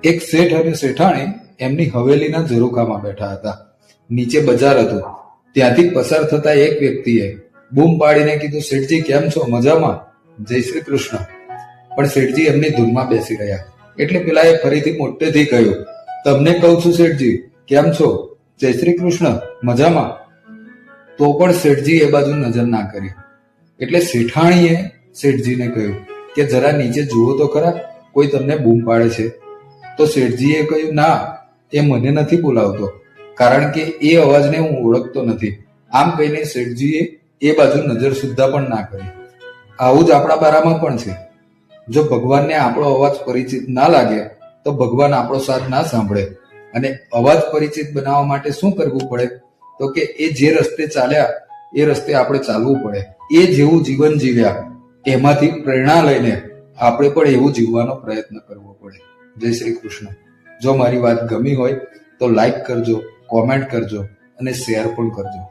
એક શેઠ અને શેઠાણી એમની હવેલીના ઝરૂખામાં બેઠા હતા. નીચે બજાર હતું. ત્યાંથી પસાર થતા એક વ્યક્તિએ બૂમ પાડીને કીધું, શેઠજી કેમ છો? મજામાં? જય શ્રી કૃષ્ણ. પણ શેઠજી એમની ધૂનમાં બેસી રહ્યા. એટલે પેલા એ ફરીથી મોટેથી કહ્યું, તમને કહું છું શેઠજી કેમ છો? જય શ્રી કૃષ્ણ. મજામાં? તો પણ શેઠજી એ બાજુ નજર ના કરી. એટલે શેઠાણીએ શેઠજીને કહ્યું કે જરા નીચે જુઓ તો ખરા, કોઈ તમને બૂમ પાડે છે? તો શેઠજીએ કહ્યું, ના, એ મને નથી બોલાવતો, કારણ કે એ અવાજને હું ઓળખતો નથી. આમ કહીને શેઠજીએ એ બાજુ નજર સુદ્ધા પણ ના કરી. આવું જ આપણા બારામાં પણ છે. જો ભગવાનને આપણો અવાજ પરિચિત ના લાગે તો ભગવાન આપણો સાથ ના સાંભળે. અને અવાજ પરિચિત બનાવવા માટે શું કરવું પડે? તો કે એ જે રસ્તે ચાલ્યા એ રસ્તે આપણે ચાલવું પડે. એ જેવું જીવન જીવ્યા એમાંથી પ્રેરણા લઈને આપણે પણ એવું જીવવાનો પ્રયત્ન કરવો પડે. જય શ્રી કૃષ્ણ. જો મારી વાત ગમી હોય તો લાઈક કરજો, કોમેન્ટ કરજો અને શેર પણ કરજો.